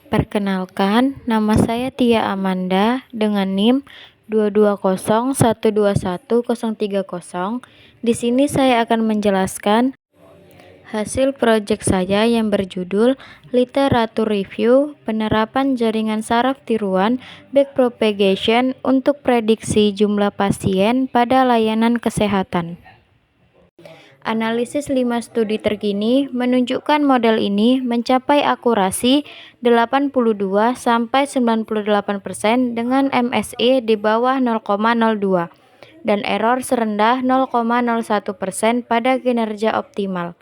Perkenalkan, nama saya Tia Amanda dengan NIM 220121030. Di sini saya akan menjelaskan hasil proyek saya yang berjudul Literatur Review Penerapan Jaringan Saraf Tiruan Backpropagation untuk Prediksi Jumlah Pasien pada Layanan Kesehatan. Analisis 5 studi terkini menunjukkan model ini mencapai akurasi 82-98% dengan MSE di bawah 0,02 dan error serendah 0,01% pada kinerja optimal.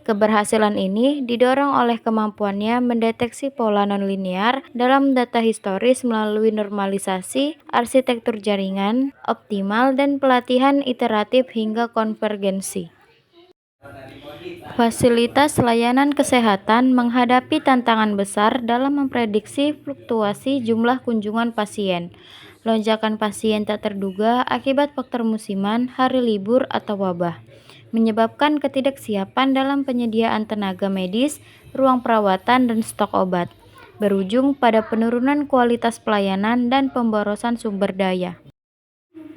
Keberhasilan ini didorong oleh kemampuannya mendeteksi pola nonlinear dalam data historis melalui normalisasi, arsitektur jaringan optimal, dan pelatihan iteratif hingga konvergensi. Fasilitas layanan kesehatan menghadapi tantangan besar dalam memprediksi fluktuasi jumlah kunjungan pasien, lonjakan pasien tak terduga akibat faktor musiman, hari libur, atau wabah, menyebabkan ketidaksiapan dalam penyediaan tenaga medis, ruang perawatan, dan stok obat, berujung pada penurunan kualitas pelayanan dan pemborosan sumber daya.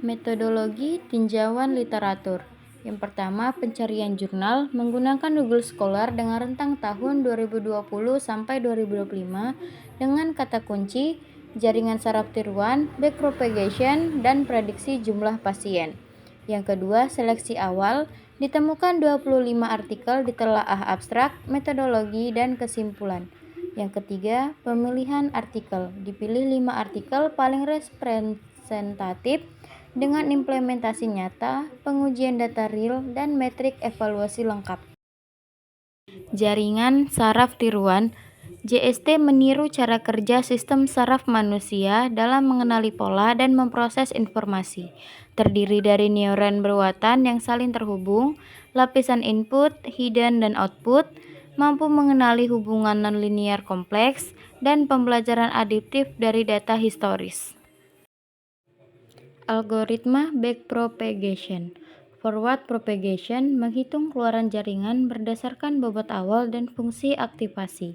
Metodologi tinjauan literatur. Yang pertama, pencarian jurnal menggunakan Google Scholar dengan rentang tahun 2020 sampai 2025 dengan kata kunci jaringan saraf tiruan, backpropagation, dan prediksi jumlah pasien. Yang kedua, seleksi awal, ditemukan 25 artikel ditelaah abstrak, metodologi, dan kesimpulan. Yang ketiga, pemilihan artikel, dipilih 5 artikel paling representatif dengan implementasi nyata, pengujian data real, dan metrik evaluasi lengkap. Jaringan saraf tiruan JST meniru cara kerja sistem saraf manusia dalam mengenali pola dan memproses informasi. Terdiri dari neuron berwatan yang saling terhubung, lapisan input, hidden, dan output, mampu mengenali hubungan nonlinear kompleks, dan pembelajaran adaptif dari data historis. Algoritma backpropagation. Forward propagation menghitung keluaran jaringan berdasarkan bobot awal dan fungsi aktivasi.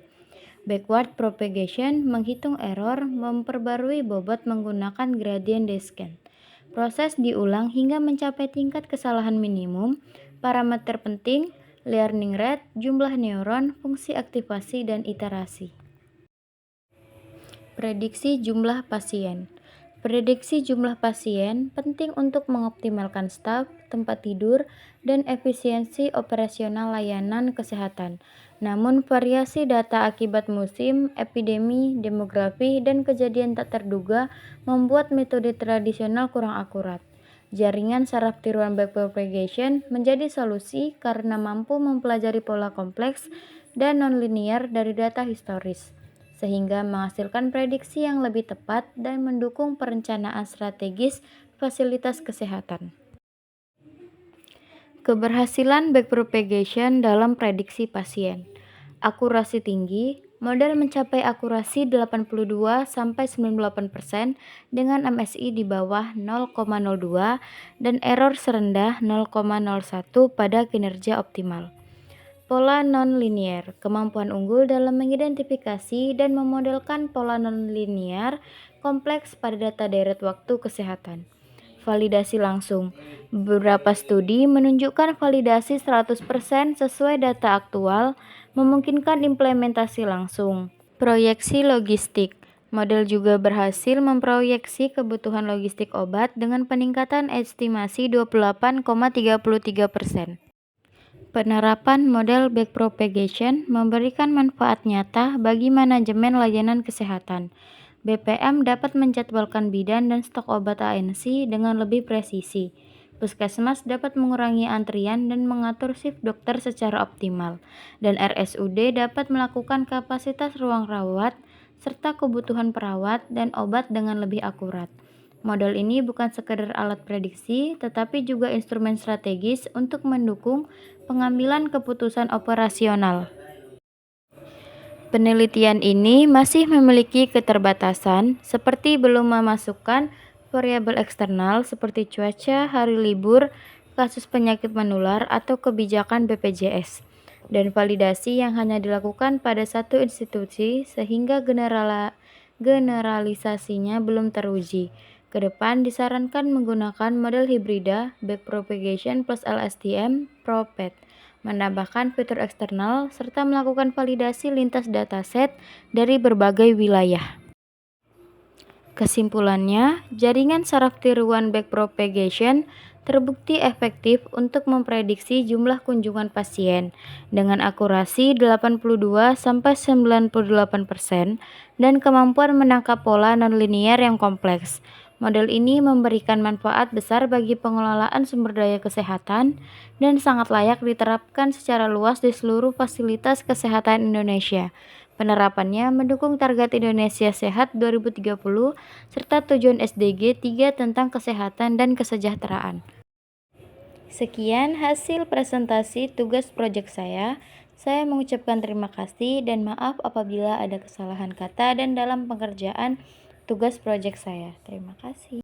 Backward propagation menghitung error memperbarui bobot menggunakan gradient descent. Proses diulang hingga mencapai tingkat kesalahan minimum, parameter penting, learning rate, jumlah neuron, fungsi aktivasi, dan iterasi. Prediksi jumlah pasien. Prediksi jumlah pasien penting untuk mengoptimalkan staf, tempat tidur, dan efisiensi operasional layanan kesehatan. Namun, variasi data akibat musim, epidemi, demografi, dan kejadian tak terduga membuat metode tradisional kurang akurat. Jaringan saraf tiruan backpropagation menjadi solusi karena mampu mempelajari pola kompleks dan nonlinear dari data historis, sehingga menghasilkan prediksi yang lebih tepat dan mendukung perencanaan strategis fasilitas kesehatan. Keberhasilan backpropagation dalam prediksi pasien. Akurasi tinggi, model mencapai akurasi 82-98% dengan MSI di bawah 0,02 dan error serendah 0,01 pada kinerja optimal. Pola non-linear, kemampuan unggul dalam mengidentifikasi dan memodelkan pola non-linear kompleks pada data deret waktu kesehatan. Validasi langsung. Beberapa studi menunjukkan validasi 100% sesuai data aktual, memungkinkan implementasi langsung. Proyeksi logistik. Model juga berhasil memproyeksi kebutuhan logistik obat dengan peningkatan estimasi 28,33%. Penerapan model backpropagation memberikan manfaat nyata bagi manajemen layanan kesehatan. BPM dapat menjadwalkan bidan dan stok obat ANC dengan lebih presisi. Puskesmas dapat mengurangi antrian dan mengatur shift dokter secara optimal. Dan RSUD dapat melakukan kapasitas ruang rawat serta kebutuhan perawat dan obat dengan lebih akurat. Model ini bukan sekedar alat prediksi, tetapi juga instrumen strategis untuk mendukung pengambilan keputusan operasional. Penelitian ini masih memiliki keterbatasan, seperti belum memasukkan variabel eksternal seperti cuaca, hari libur, kasus penyakit menular, atau kebijakan BPJS. dan validasi yang hanya dilakukan pada satu institusi sehingga generalisasinya belum teruji. Kedepan disarankan menggunakan model hibrida backpropagation plus LSTM ProPet, menambahkan fitur eksternal serta melakukan validasi lintas dataset dari berbagai wilayah. Kesimpulannya, jaringan saraf tiruan backpropagation terbukti efektif untuk memprediksi jumlah kunjungan pasien dengan akurasi 82-98% dan kemampuan menangkap pola nonlinier yang kompleks. Model ini memberikan manfaat besar bagi pengelolaan sumber daya kesehatan dan sangat layak diterapkan secara luas di seluruh fasilitas kesehatan Indonesia. Penerapannya mendukung target Indonesia Sehat 2030 serta tujuan SDG 3 tentang kesehatan dan kesejahteraan. Sekian hasil presentasi tugas proyek saya. Saya mengucapkan terima kasih dan maaf apabila ada kesalahan kata dan dalam pengerjaan tugas proyek saya. Terima kasih.